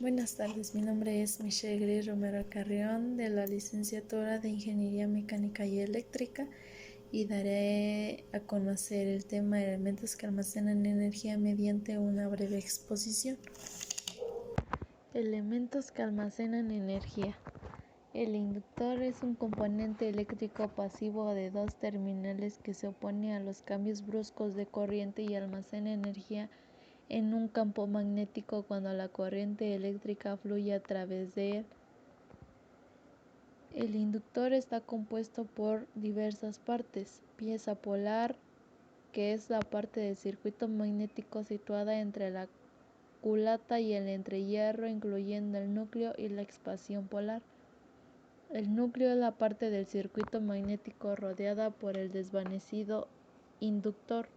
Buenas tardes, mi nombre es Michelle Gris Romero Carrión de la licenciatura de Ingeniería Mecánica y Eléctrica y daré a conocer el tema de elementos que almacenan energía mediante una breve exposición. Elementos que almacenan energía. El inductor es un componente eléctrico pasivo de dos terminales que se opone a los cambios bruscos de corriente y almacena energía en un campo magnético cuando la corriente eléctrica fluye a través de él. El inductor está compuesto por diversas partes: pieza polar, que es la parte del circuito magnético situada entre la culata y el entrehierro, incluyendo el núcleo y la expansión polar. El núcleo es la parte del circuito magnético rodeada por el desvanecido inductor.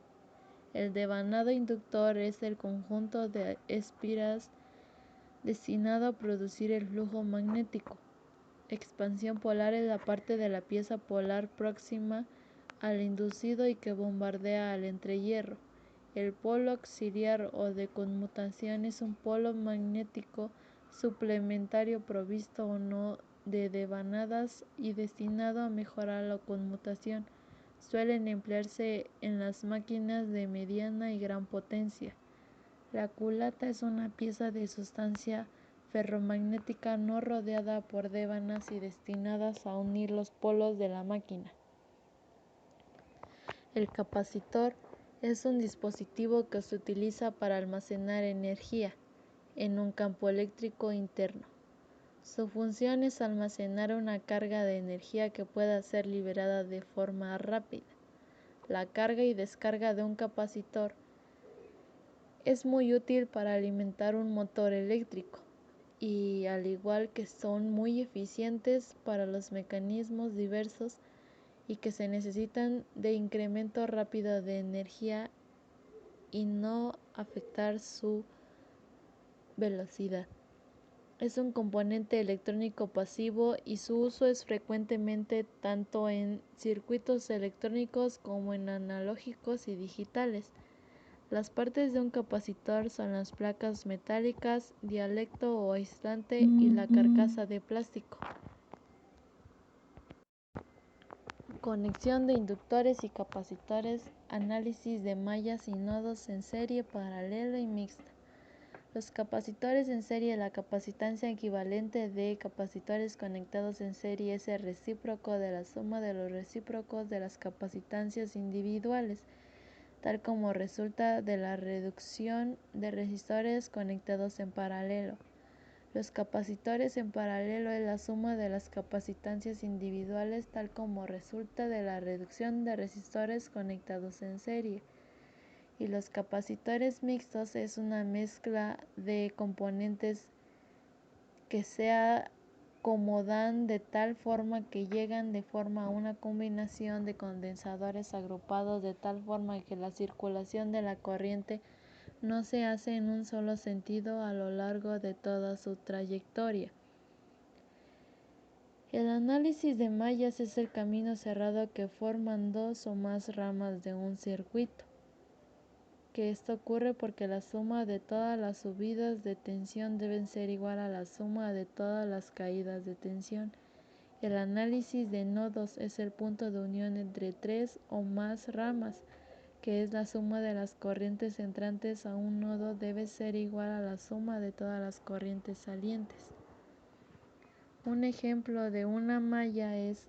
El devanado inductor es el conjunto de espiras destinado a producir el flujo magnético. Expansión polar es la parte de la pieza polar próxima al inducido y que bombardea al entrehierro. El polo auxiliar o de conmutación es un polo magnético suplementario provisto o no de devanadas y destinado a mejorar la conmutación. Suelen emplearse en las máquinas de mediana y gran potencia. La culata es una pieza de sustancia ferromagnética no rodeada por devanas y destinadas a unir los polos de la máquina. El capacitor es un dispositivo que se utiliza para almacenar energía en un campo eléctrico interno. Su función es almacenar una carga de energía que pueda ser liberada de forma rápida. La carga y descarga de un capacitor es muy útil para alimentar un motor eléctrico y, al igual que son muy eficientes para los mecanismos diversos y que se necesitan de incremento rápido de energía y no afectar su velocidad. Es un componente electrónico pasivo y su uso es frecuentemente tanto en circuitos electrónicos como en analógicos y digitales. Las partes de un capacitor son las placas metálicas, dielectro o aislante y la carcasa de plástico. Conexión de inductores y capacitores, análisis de mallas y nodos en serie, paralela y mixta. Los capacitores en serie, la capacitancia equivalente de capacitores conectados en serie es el recíproco de la suma de los recíprocos de las capacitancias individuales, tal como resulta de la reducción de resistores conectados en paralelo. Los capacitores en paralelo es la suma de las capacitancias individuales, tal como resulta de la reducción de resistores conectados en serie. Y los capacitores mixtos es una mezcla de componentes que se acomodan de tal forma que llegan de forma a una combinación de condensadores agrupados de tal forma que la circulación de la corriente no se hace en un solo sentido a lo largo de toda su trayectoria. El análisis de mallas es el camino cerrado que forman dos o más ramas de un circuito. Que esto ocurre porque la suma de todas las subidas de tensión deben ser igual a la suma de todas las caídas de tensión. El análisis de nodos es el punto de unión entre tres o más ramas, que es la suma de las corrientes entrantes a un nodo debe ser igual a la suma de todas las corrientes salientes. Un ejemplo de una malla es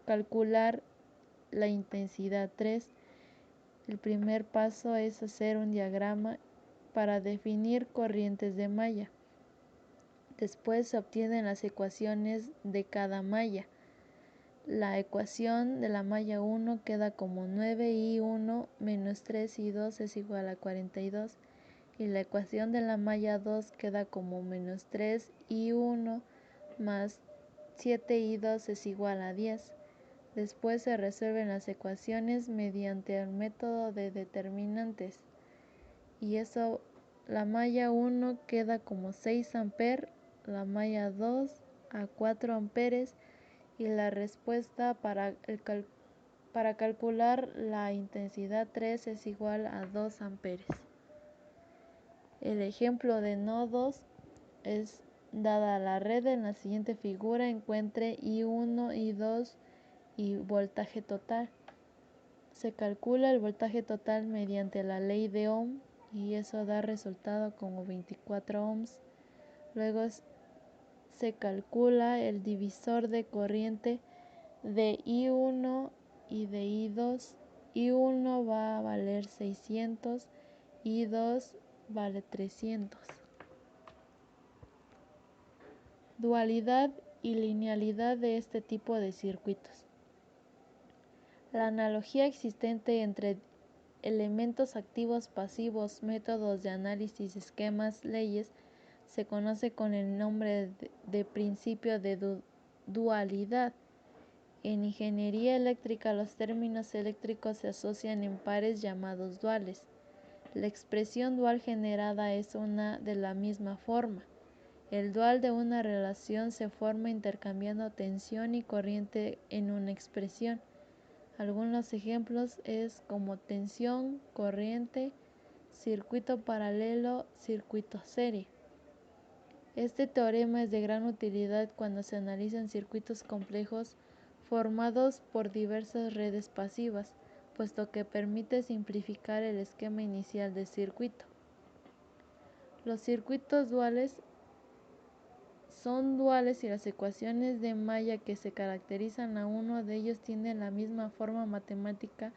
calcular la intensidad 3. El primer paso es hacer un diagrama para definir corrientes de malla. Después se obtienen las ecuaciones de cada malla. La ecuación de la malla 1 queda como 9i1 menos 3i2 es igual a 42. Y la ecuación de la malla 2 queda como menos 3i1 más 7i2 es igual a 10. Después se resuelven las ecuaciones mediante el método de determinantes. Y eso, la malla 1 queda como 6 amperes, la malla 2 a 4 amperes y la respuesta para calcular la intensidad 3 es igual a 2 amperes. El ejemplo de nodos es dada la red. En la siguiente figura encuentre I1, I2 y voltaje total. Se calcula el voltaje total mediante la ley de Ohm y eso da resultado como 24 ohms. Luego se calcula el divisor de corriente de I1 y de I2. I1 va a valer 600, I2 vale 300. Dualidad y linealidad de este tipo de circuitos. La analogía existente entre elementos activos pasivos, métodos de análisis, esquemas, leyes, se conoce con el nombre de principio de dualidad. En ingeniería eléctrica, los términos eléctricos se asocian en pares llamados duales. La expresión dual generada es una de la misma forma. El dual de una relación se forma intercambiando tensión y corriente en una expresión. Algunos ejemplos es como tensión, corriente, circuito paralelo, circuito serie. Este teorema es de gran utilidad cuando se analizan circuitos complejos formados por diversas redes pasivas, puesto que permite simplificar el esquema inicial del circuito. Los circuitos duales son duales si las ecuaciones de malla que se caracterizan a uno de ellos tienen la misma forma matemática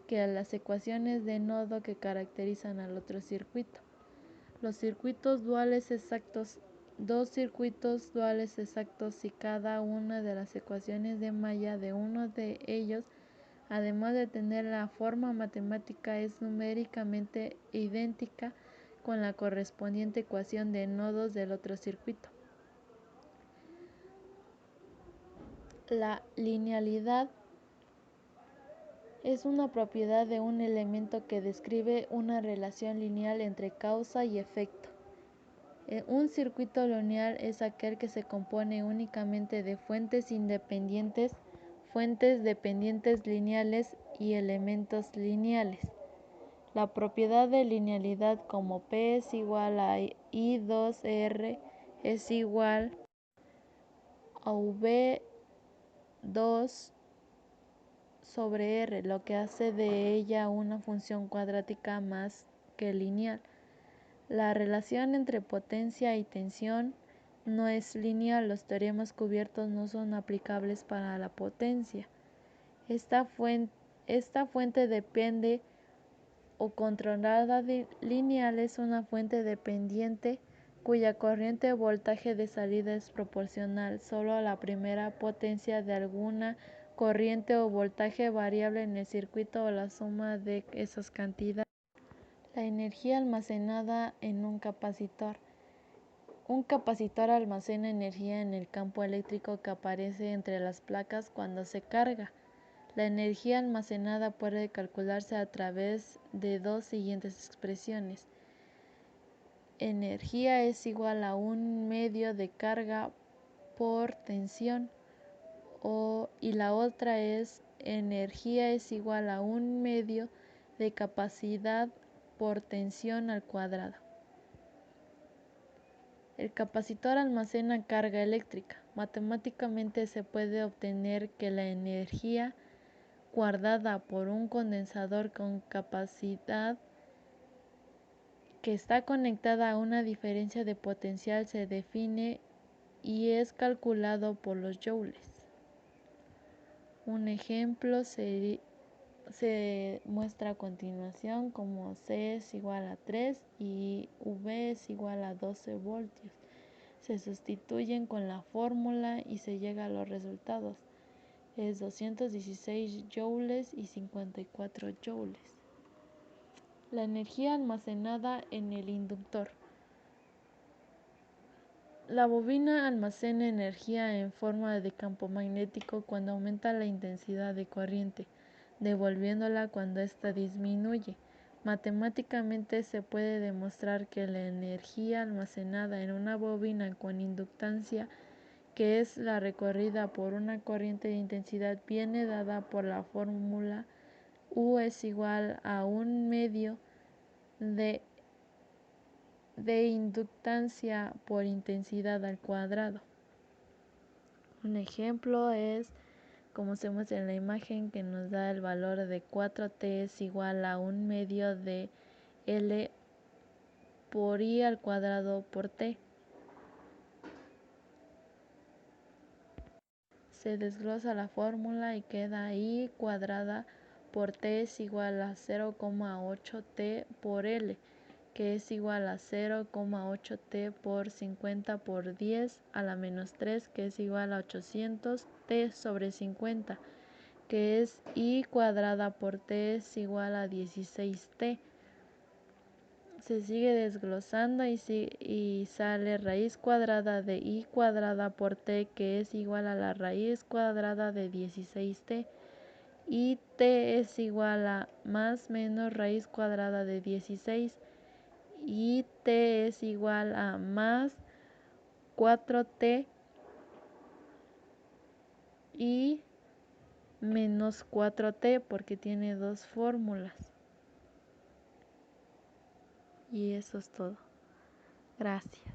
que las ecuaciones de nodo que caracterizan al otro circuito. Los circuitos duales exactos. Dos circuitos duales exactos si cada una de las ecuaciones de malla de uno de ellos, además de tener la forma matemática, es numéricamente idéntica con la correspondiente ecuación de nodos del otro circuito. La linealidad es una propiedad de un elemento que describe una relación lineal entre causa y efecto. Un circuito lineal es aquel que se compone únicamente de fuentes independientes, fuentes dependientes lineales y elementos lineales. La propiedad de linealidad, como P es igual a I2R es igual a V2 sobre R, lo que hace de ella una función cuadrática más que lineal. La relación entre potencia y tensión no es lineal. Los teoremas cubiertos no son aplicables para la potencia. Esta fuente depende o controlada lineal es una fuente dependiente cuya corriente o voltaje de salida es proporcional solo a la primera potencia de alguna corriente o voltaje variable en el circuito o la suma de esas cantidades. La energía almacenada en un capacitor. Un capacitor almacena energía en el campo eléctrico que aparece entre las placas cuando se carga. La energía almacenada puede calcularse a través de dos siguientes expresiones. Energía es igual a un medio de carga por tensión y la otra es energía es igual a un medio de capacidad por tensión al cuadrado. El capacitor almacena carga eléctrica. Matemáticamente se puede obtener que la energía guardada por un condensador con capacidad que está conectada a una diferencia de potencial se define y es calculado por los joules. Un ejemplo se muestra a continuación como C es igual a 3 y V es igual a 12 voltios. Se sustituyen con la fórmula y se llega a los resultados. Es 216 joules y 54 joules. La energía almacenada en el inductor. La bobina almacena energía en forma de campo magnético cuando aumenta la intensidad de corriente, devolviéndola cuando ésta disminuye. Matemáticamente se puede demostrar que la energía almacenada en una bobina con inductancia, que es la recorrida por una corriente de intensidad, viene dada por la fórmula U es igual a un medio de de inductancia por intensidad al cuadrado. Un ejemplo es, como se muestra en la imagen, que nos da el valor de 4t es igual a 1/2 de L por I al cuadrado por t. Se desglosa la fórmula y queda I cuadrada por t es igual a 0,8t por L, que es igual a 0,8t por 50 por 10 a la menos 3, que es igual a 800t sobre 50, que es I cuadrada por t es igual a 16t. Se sigue desglosando y sale raíz cuadrada de I cuadrada por t, que es igual a la raíz cuadrada de 16t. Y t es igual a más menos raíz cuadrada de 16. Y t es igual a más 4t y menos 4t, porque tiene dos fórmulas. Y eso es todo. Gracias.